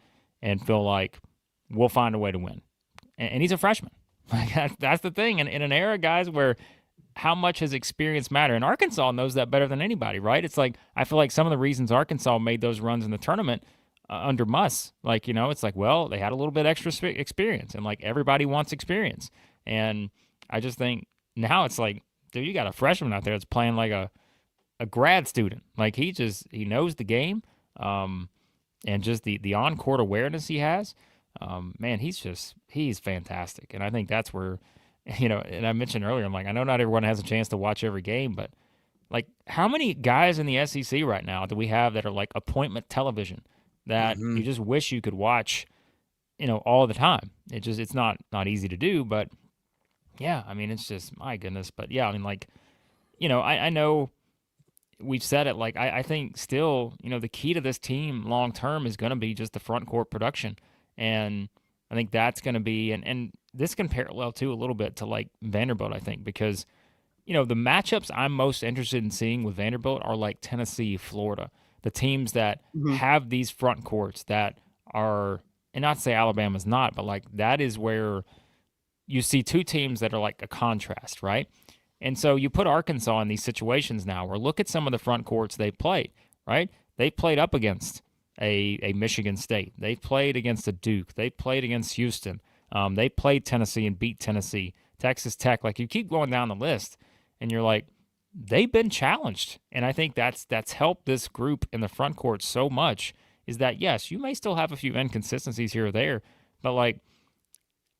and feel like we'll find a way to win. And he's a freshman. Like that's the thing. And in an era, guys, where how much his experience matter, and Arkansas knows that better than anybody, right? It's like I feel like some of the reasons Arkansas made those runs in the tournament under Muss, like, it's like, well, they had a little bit extra experience, and like everybody wants experience. And I just think now it's like, dude, you got a freshman out there that's playing like a grad student. Like he knows the game. And just the on-court awareness he has, man, he's fantastic. And I think that's where, and I mentioned earlier, I'm like, I know not everyone has a chance to watch every game, but like how many guys in the SEC right now do we have that are like appointment television that you just wish you could watch, all the time? It's not easy to do, but yeah, I mean, it's just, my goodness. But yeah, I mean, like, I know we've said it, like I think still, the key to this team long term is going to be just the front court production, and I think that's going to be, and this can parallel too a little bit to like Vanderbilt, I think, because the matchups I'm most interested in seeing with Vanderbilt are like Tennessee, Florida, the teams that have these front courts that are, and not to say Alabama's not, but like that is where you see 2 teams that are like a contrast, right? And so you put Arkansas in these situations now where look at some of the front courts they played, right? They played up against a Michigan State. They played against a Duke. They played against Houston. They played Tennessee and beat Tennessee. Texas Tech. Like you keep going down the list and you're like, they've been challenged. And I think that's helped this group in the front court so much is that, yes, you may still have a few inconsistencies here or there, but like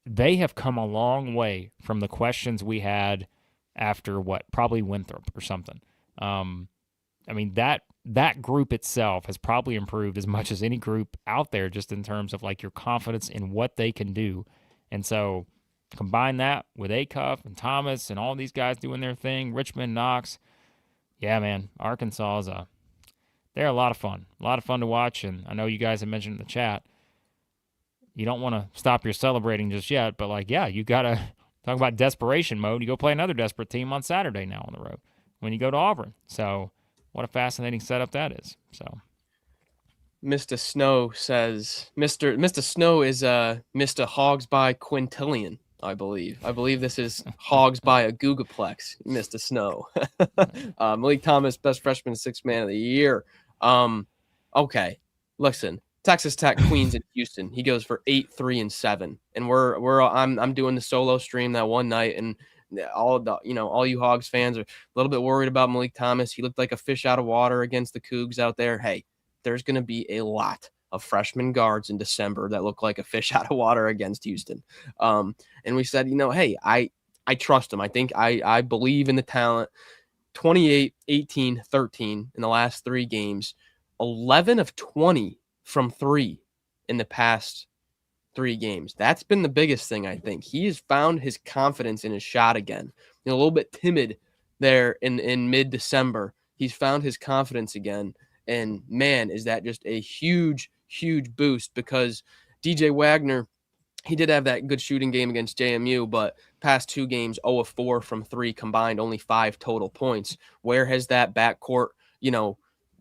they have come a long way from the questions we had after probably Winthrop or something. I mean, that group itself has probably improved as much as any group out there just in terms of like your confidence in what they can do. And so combine that with Acuff and Thomas and all these guys doing their thing, Richmond, Knox. Yeah, man, Arkansas they're a lot of fun to watch. And I know you guys have mentioned in the chat, you don't want to stop your celebrating just yet, but like, yeah, you got to talk about desperation mode. You go play another desperate team on Saturday now on the road when you go to Auburn. So what a fascinating setup that is. So Mr. Snow says Mr. Snow is Mr. Hogs by Quintillion, I believe. I believe this is Hogs by a Googleplex, Mr. Snow. Malik Thomas, best freshman, sixth man of the year. Okay, listen, Texas Tech, Queens, and Houston. He goes for 8, 3, and 7, and I'm doing the solo stream that one night, and all you Hogs fans are a little bit worried about Malik Thomas. He looked like a fish out of water against the Cougs out there. Hey, there's going to be a lot of freshman guards in December that look like a fish out of water against Houston. And we said, hey, I trust him. I think I believe in the talent. 28, 18, 13 in the last 3 games, 11 of 20 from 3 in the past 3 games. That's been the biggest thing, I think. He has found his confidence in his shot again. A little bit timid there in mid-December. He's found his confidence again. And man, is that just a huge, huge boost, because DJ Wagner, he did have that good shooting game against JMU, but past 2 games, 0 of 4 from 3 combined, only 5 total points. Where has that backcourt,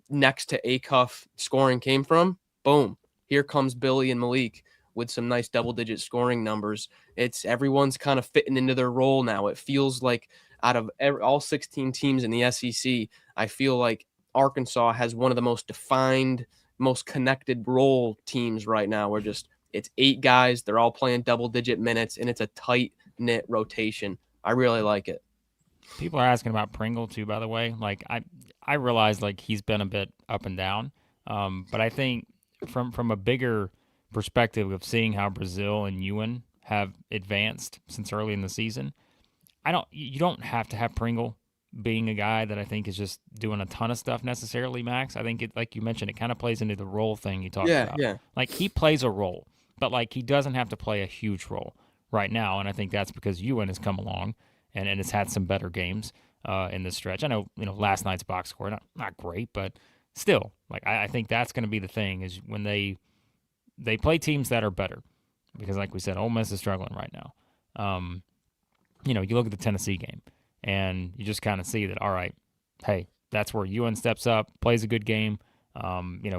next to Acuff scoring came from? Boom. Here comes Billy and Malik with some nice double-digit scoring numbers. Everyone's kind of fitting into their role now. It feels like out of all 16 teams in the SEC, I feel like Arkansas has one of the most defined, most connected role teams right now. It's 8 guys. They're all playing double-digit minutes, and it's a tight-knit rotation. I really like it. people are asking about Pringle too, by the way. Like I realize like he's been a bit up and down, but I think from a bigger perspective of seeing how Brazil and Ewan have advanced since early in the season, you don't have to have Pringle being a guy that I think is just doing a ton of stuff necessarily, Max. I think it, like you mentioned, it kind of plays into the role thing you talked about. Yeah. Like he plays a role, but like he doesn't have to play a huge role right now. And I think that's because Ewan has come along and has had some better games in this stretch. I know, last night's box score, not great, but still, like I think that's going to be the thing is when they play teams that are better, because like we said, Ole Miss is struggling right now. You look at the Tennessee game, and you just kind of see that, all right, hey, that's where Ewan steps up, plays a good game.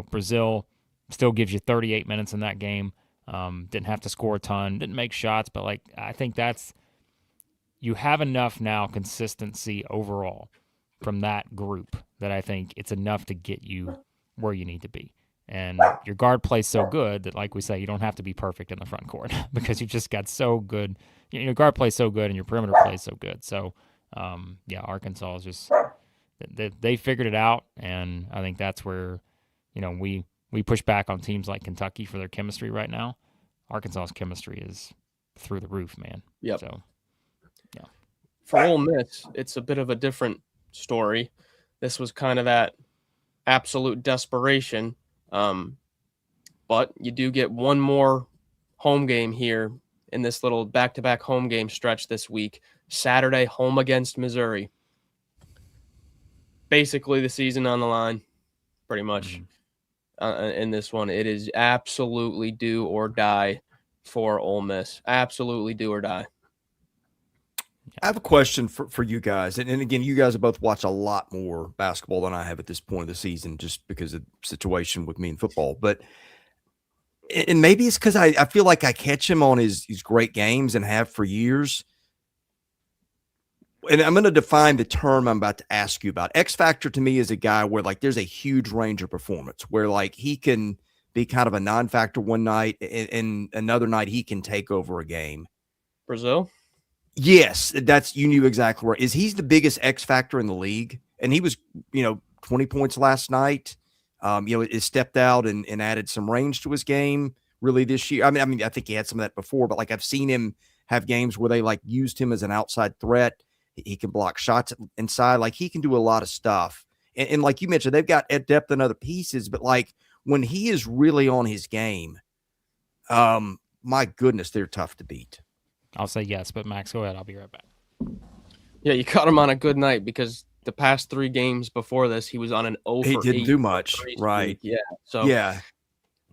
Brazil still gives you 38 minutes in that game. Didn't have to score a ton, didn't make shots, but like I think you have enough now consistency overall from that group that I think it's enough to get you where you need to be. And your guard plays so good that, like we say, you don't have to be perfect in the front court because you've just got so good. Your guard plays so good and your perimeter plays so good. So, Arkansas is just they figured it out, and I think that's where we push back on teams like Kentucky for their chemistry right now. Arkansas's chemistry is through the roof, man. Yep. So, yeah. For Ole Miss, it's a bit of a different story. This was kind of that absolute desperation. But you do get one more home game here in this little back-to-back home game stretch this week. Saturday, home against Missouri. Basically the season on the line, pretty much. In this one, it is absolutely do or die for Ole Miss. Absolutely do or die. I have a question for you guys. And again, you guys have both watched a lot more basketball than I have at this point of the season just because of the situation with me in football. But and maybe it's because I feel like I catch him on his great games and have for years. And I'm going to define the term I'm about to ask you about. X Factor to me is a guy where like there's a huge range of performance where like he can be kind of a non-factor one night and another night he can take over a game. Brazil? Yes, you knew exactly where. He's the biggest X factor in the league, and he was, 20 points last night. It stepped out and added some range to his game really this year. I mean, I think he had some of that before, but like I've seen him have games where they like used him as an outside threat. He can block shots inside. Like he can do a lot of stuff. And like you mentioned, they've got depth and other pieces, but like when he is really on his game, my goodness, they're tough to beat. I'll say yes, but Max, go ahead. I'll be right back. Yeah, you caught him on a good night because the past 3 games before this, he was on an 0 for 8. He didn't do much, right? Yeah. So yeah,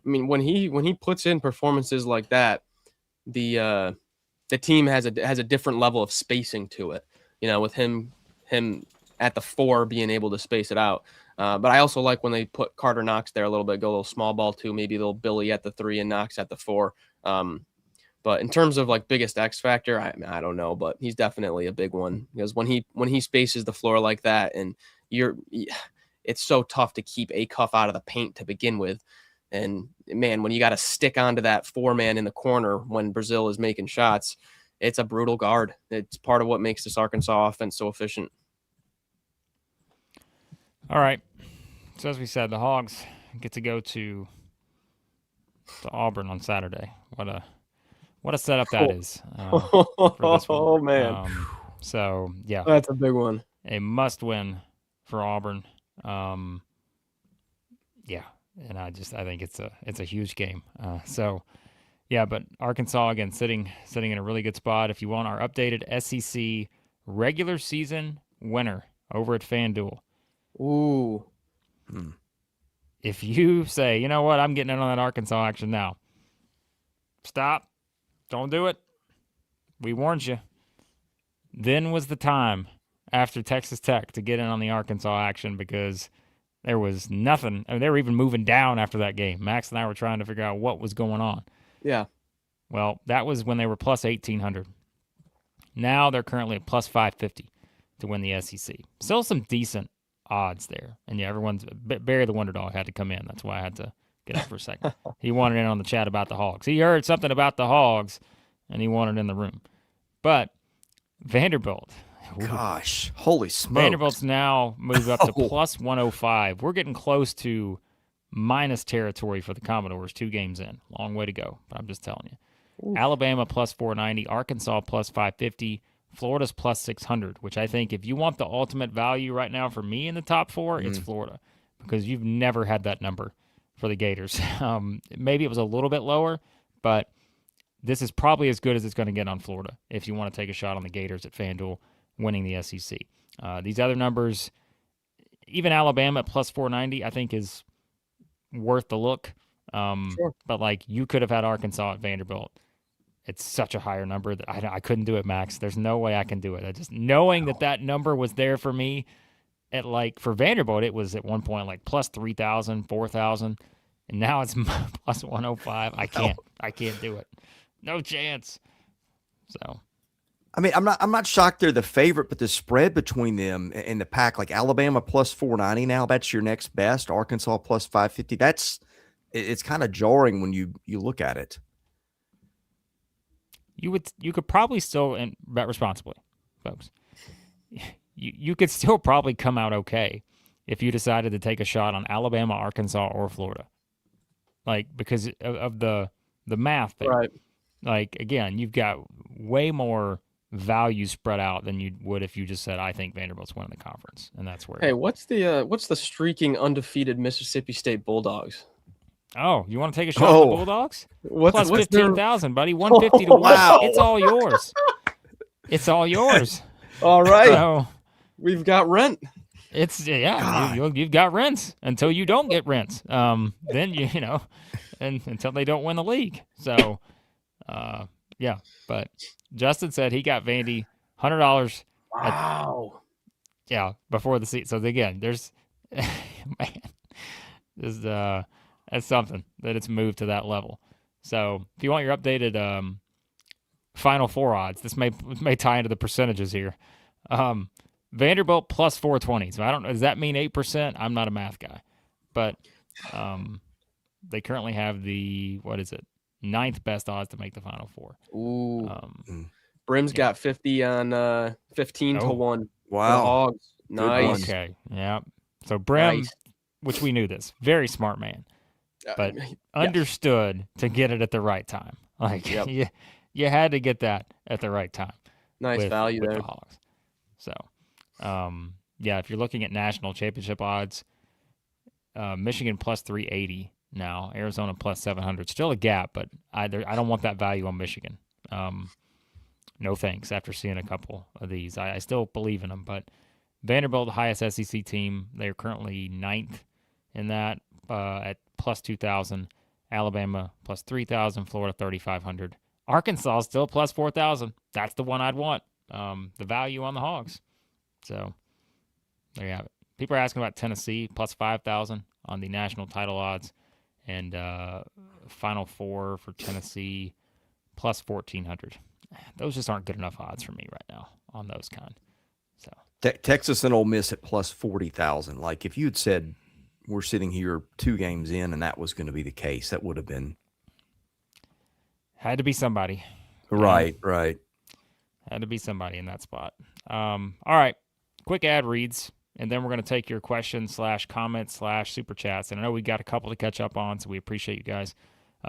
I mean, when he puts in performances like that, the team has a different level of spacing to it. With him at the 4 being able to space it out. But I also like when they put Carter Knox there a little bit, go a little small ball too, maybe a little Billy at the 3 and Knox at the 4. But in terms of like biggest X factor, I don't know, but he's definitely a big one because when he spaces the floor like that, and it's so tough to keep Acuff out of the paint to begin with. And man, when you got to stick onto that 4-man in the corner when Brazil is making shots, it's a brutal guard. It's part of what makes this Arkansas offense so efficient. All right. So as we said, the Hogs get to go to Auburn on Saturday. What a setup that is for this one. Oh man! So yeah, that's a big one. A must-win for Auburn. Yeah, and I think it's a huge game. So yeah, but Arkansas again sitting in a really good spot. If you want our updated SEC regular season winner over at FanDuel. Ooh. If you say, you know what, I'm getting in on that Arkansas action now. Stop. Don't do it. We warned you. Then was the time after Texas Tech to get in on the Arkansas action because there was nothing. I mean, they were even moving down after that game. Max and I were trying to figure out what was going on. Yeah. Well, that was when they were plus 1,800. Now they're currently at plus 550 to win the SEC. Still some decent odds there. And yeah, Barry the Wonder Dog had to come in. That's why I had to get up for a second. He wanted in on the chat about the Hogs. He heard something about the Hogs, and he wanted in the room. But Vanderbilt. Gosh, holy smokes. Vanderbilt's now moved up to plus 105. We're getting close to minus territory for the Commodores 2 games in. Long way to go, but I'm just telling you. Ooh. Alabama plus 490, Arkansas plus 550, Florida's plus 600, which I think if you want the ultimate value right now for me in the top 4, it's Florida because you've never had that number for the Gators. Maybe it was a little bit lower, but this is probably as good as it's going to get on Florida if you want to take a shot on the Gators at FanDuel winning the SEC. These other numbers, even Alabama at plus 490, I think is worth the look. Sure. But like you could have had Arkansas at Vanderbilt. It's such a higher number that I couldn't do it, Max. There's no way I can do it. I just knowing that number was there for me at like for Vanderbilt, it was at one point like plus 3,000, 4,000, and now it's plus 105. I can't do it. No chance. So, I mean, I'm not shocked they're the favorite, but the spread between them and the pack, like Alabama plus 490 now, that's your next best. Arkansas plus 550. It's kind of jarring when you look at it. You could probably still, and bet responsibly, folks. You could still probably come out okay if you decided to take a shot on Alabama, Arkansas, or Florida. Like, because of the math there. Right. Like, again, you've got way more value spread out than you would if you just said, I think Vanderbilt's winning the conference. And that's where. Hey, what's the streaking undefeated Mississippi State Bulldogs? Oh, you want to take a shot at the Bulldogs? Plus 15,000, buddy. 150 to 1. Wow. It's all yours. It's all yours. All right. So, we've got rent. It's you've got rents until you don't get rents. Then and until they don't win the league. So, yeah. But Justin said he got Vandy $100. Wow. Before the season. So again, there's man, that's something that it's moved to that level. So if you want your updated Final Four odds, this may tie into the percentages here. Vanderbilt plus 420. So I don't know. Does that mean 8%? I'm not a math guy, but they currently have the 9th best odds to make the Final Four. Ooh. Brim's got 50 on 15 to 1. Wow. Hogs. Nice. Okay. Yeah. So Brim, which we knew this, very smart man, but understood to get it at the right time. Like you had to get that at the right time. Nice value there. The Hogs. So, if you're looking at national championship odds, Michigan plus 380 now, Arizona plus 700. Still a gap, but I don't want that value on Michigan. No thanks. After seeing a couple of these, I still believe in them. But Vanderbilt, the highest SEC team, they are currently 9th in that at plus 2,000. Alabama plus 3,000, Florida 3,500. Arkansas still plus 4,000. That's the one I'd want. The value on the Hogs. So there you have it. People are asking about Tennessee plus 5,000 on the national title odds, and Final Four for Tennessee plus 1,400. Those just aren't good enough odds for me right now on those kind. So Texas and Ole Miss at plus 40,000. Like if you had said we're sitting here 2 games in and that was going to be the case, that would have been had to be somebody. Right. Had to be somebody in that spot. All right, quick ad reads, and then we're going to take your questions / comments / super chats. And I know we got a couple to catch up on, so we appreciate you guys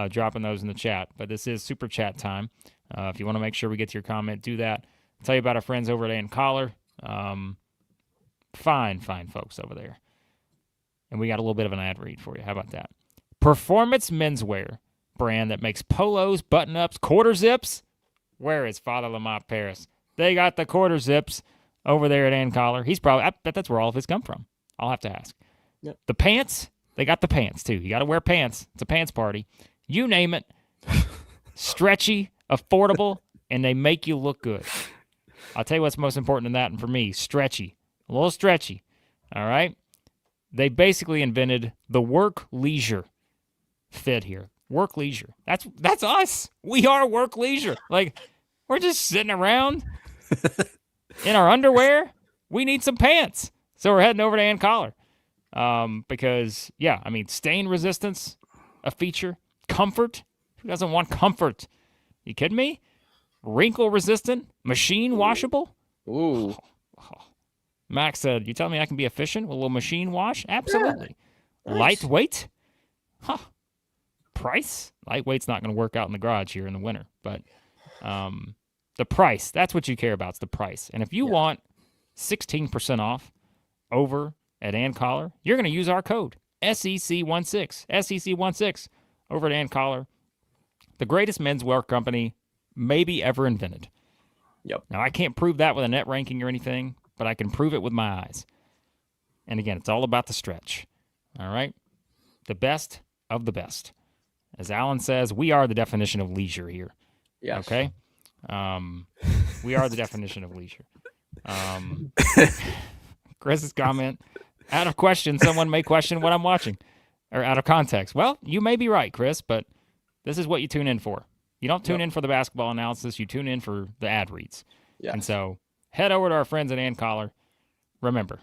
dropping those in the chat. But this is super chat time. If you want to make sure we get to your comment, do that. I'll tell you about our friends over at Ann Collar. Fine folks over there. And we got a little bit of an ad read for you. How about that? Performance menswear brand that makes polos, button-ups, quarter zips. Where is Father Lamont Paris? They got the quarter zips over there at Ann Collar. I bet that's where all of his come from. I'll have to ask. Yep. The pants, they got the pants too. You got to wear pants. It's a pants party. You name it. Stretchy, affordable, and they make you look good. I'll tell you what's most important than that, and for me, stretchy. A little stretchy. All right? They basically invented the work leisure fit here. Work leisure. That's us. We are work leisure. Like, we're just sitting around in our underwear. We need some pants. So we're heading over to Ann Collar. Because, yeah, I mean, stain resistance, a feature. Comfort. Who doesn't want comfort? You kidding me? Wrinkle resistant, machine washable. Ooh. Max said, you telling me I can be efficient with a little machine wash? Absolutely. Yeah. Nice. Lightweight? Huh. Price? Lightweight's not going to work out in the garage here in the winter. But the price, that's what you care about. It's the price. And if you want 16% off over at Ann Collar, you're going to use our code, SEC16. SEC16 over at Ann Collar. The greatest menswear company maybe ever invented. Yep. Now, I can't prove that with a net ranking or anything, but I can prove it with my eyes. And again, it's all about the stretch. All right? The best of the best. As Alan says, we are the definition of leisure here. Yes. Okay? We are the definition of leisure. Chris's comment, out of question, someone may question what I'm watching. Or out of context. Well, you may be right, Chris, but this is what you tune in for. You don't tune in for the basketball analysis. You tune in for the ad reads. Yes. And so head over to our friends at Ann Collar. Remember.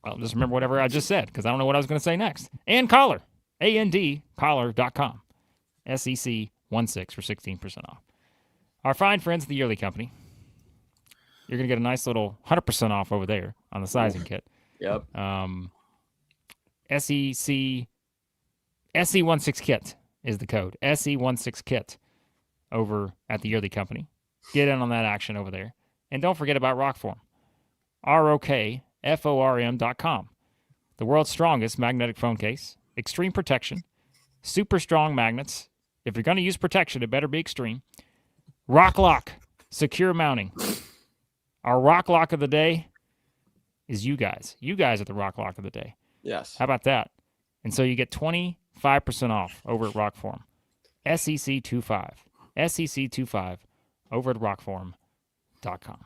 Well, just remember whatever I just said because I don't know what I was going to say next. Ann Collar. ANDcollar.com. SEC16 for 16% off. Our fine friends at the Yearly Company. You're going to get a nice little 100% off over there on the sizing kit. Yep. SE16 kit is the code. SE16 kit over at the Yearly Company. Get in on that action over there. And don't forget about ROKFORM. ROKFORM.com. The world's strongest magnetic phone case. Extreme protection. Super strong magnets. If you're going to use protection, it better be extreme. Rock Lock. Secure mounting. Our Rock Lock of the day is you guys. You guys are the Rock Lock of the day. Yes. How about that? And so you get 25% off over at ROKFORM. SEC25. SEC25 over at ROKFORM.com.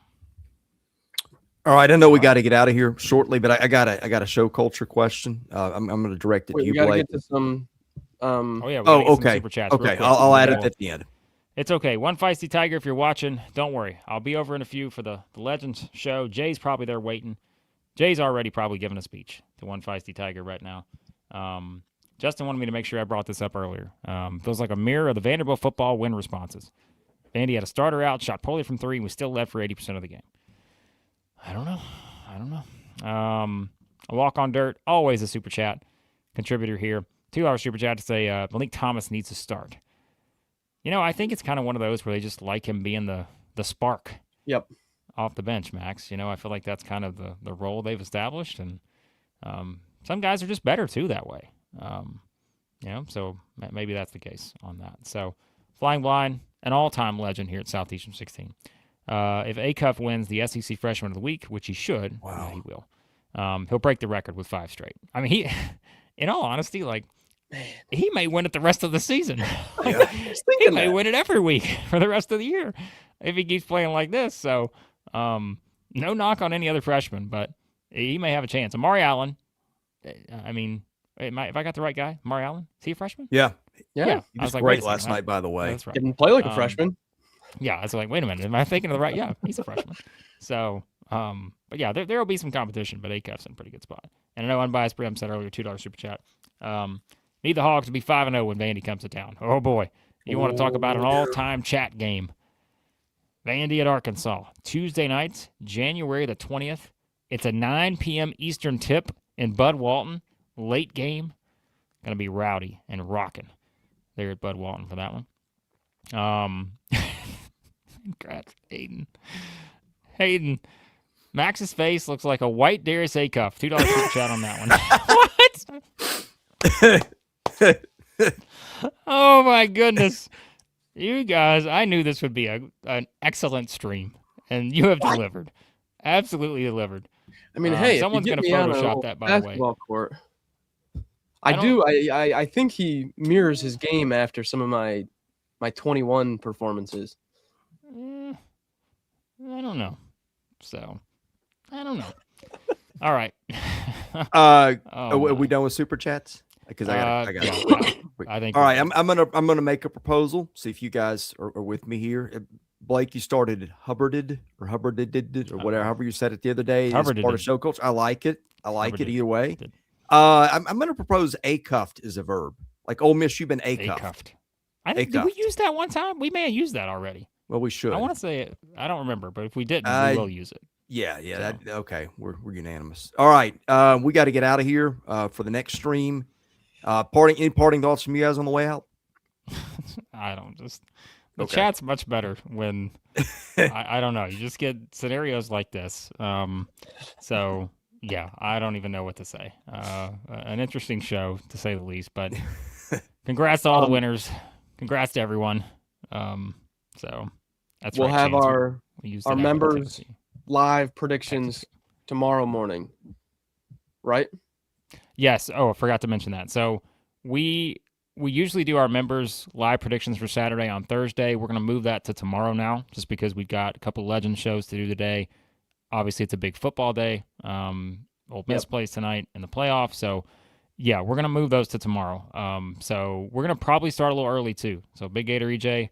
All right, I know we got to get out of here shortly, but I got a show culture question. I'm going to direct it to you, We got to Blake. get to some. Okay. Super chats real Okay, quick. I'll add it at the end. It's okay. One Feisty Tiger, if you're watching, don't worry. I'll be over in a few for the Legends show. Jay's probably there waiting. Jay's already probably giving a speech to One Feisty Tiger right now. Justin wanted me to make sure I brought this up earlier. Feels like a mirror of the Vanderbilt football win responses. Vandy had a starter out, shot poorly from 3, and was still led for 80% of the game. I don't know. A walk on dirt, always a super chat contributor here. $2 super chat to say Malik Thomas needs to start. You know, I think it's kind of one of those where they just like him being the spark. Yep. Off the bench, Max. You know, I feel like that's kind of the role they've established, and some guys are just better too that way. You know, so maybe that's the case on that. So, Flying Blind, an all-time legend here at Southeastern 16. If Acuff wins the SEC Freshman of the Week, which he should, yeah, he will. He'll break the record with 5 straight. I mean, he, in all honesty, like Man, he may win it the rest of the season. Like, Yeah. he may win it every week for the rest of the year if he keeps playing like this. So, no knock on any other freshman, but he may have a chance. Amari Allen, I mean, if I got the right guy, Amari Allen, is he a freshman? Yeah. Yeah. He I was was like, great wait a last second, night, by the way. That's right. Didn't play like a freshman. Yeah, I was like, wait a minute, am I thinking of the right? Yeah, he's a freshman. So, but yeah, there will be some competition, but ACUF's in a pretty good spot. And I know Unbiased Brim said earlier, $2 super chat. Need the Hogs to be 5-0 when Vandy comes to town. Oh boy, you want to talk about an all-time chat game? Vandy at Arkansas, Tuesday night, January the 20th. It's a 9 p.m. Eastern tip in Bud Walton. Late game, gonna be rowdy and rocking there at Bud Walton for that one. Congrats, Hayden. Max's face looks like a white Darius A cuff. $2 super chat on that one. What? Oh my goodness. You guys, I knew this would be an excellent stream, and you have delivered. Absolutely delivered. I mean, hey, someone's going to Photoshop that, by the way. Court. I think he mirrors his game after some of my 21 performances. I don't know. So, I don't know. All right. Are we done with super chats? Because I got. Yeah, I think. All right, I'm gonna make a proposal. See if you guys are with me here. Blake, you started Hubbarded or whatever, however you said it the other day. As part of show culture. I like it. I like it either way. I'm gonna propose A-cuffed as a verb. Like Ole Miss, you've been A-cuffed. I think did we use that one time? We may have used that already. Well, we should. I want to say it. I don't remember, but if we didn't, we will use it. Yeah. So. Okay, we're unanimous. All right, we got to get out of here for the next stream. Any parting thoughts from you guys on the way out? I don't just. The chat's much better when I don't know. You just get scenarios like this. So yeah, I don't even know what to say. An interesting show to say the least. But congrats to all the winners. Congrats to everyone. So that's we'll right, have Chance. our members live predictions tomorrow morning, right? Yes. Oh, I forgot to mention that. So we usually do our members live predictions for Saturday on Thursday. We're going to move that to tomorrow now, just because we've got a couple legend shows to do today. Obviously, it's a big football day. Ole Miss plays tonight in the playoffs, so yeah, we're going to move those to tomorrow. So we're going to probably start a little early too. So Big Gator EJ,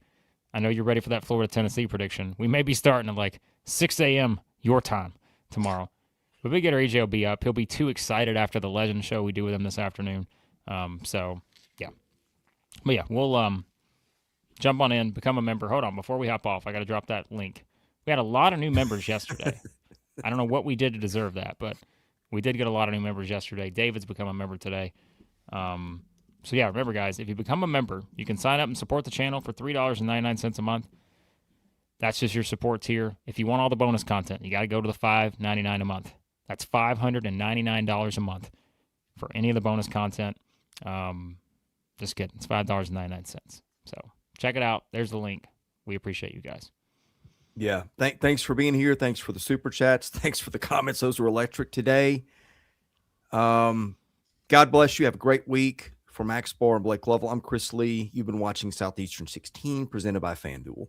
I know you're ready for that Florida Tennessee prediction. We may be starting at like 6 a.m. your time tomorrow. But Big Gator EJ will be up. He'll be too excited after the legend show we do with him this afternoon. So yeah. But yeah, we'll jump on in, become a member. Hold on, before we hop off, I got to drop that link. We had a lot of new members yesterday. I don't know what we did to deserve that, but we did get a lot of new members yesterday. David's become a member today. So yeah, remember guys, if you become a member, you can sign up and support the channel for $3.99 a month. That's just your support tier. If you want all the bonus content, you got to go to the $5.99 a month. That's $599 a month for any of the bonus content. Just kidding. It's $5.99. So check it out. There's the link. We appreciate you guys. Yeah. Thanks for being here. Thanks for the super chats. Thanks for the comments. Those were electric today. God bless you. Have a great week. For Max Barr and Blake Lovell, I'm Chris Lee. You've been watching Southeastern 16, presented by FanDuel.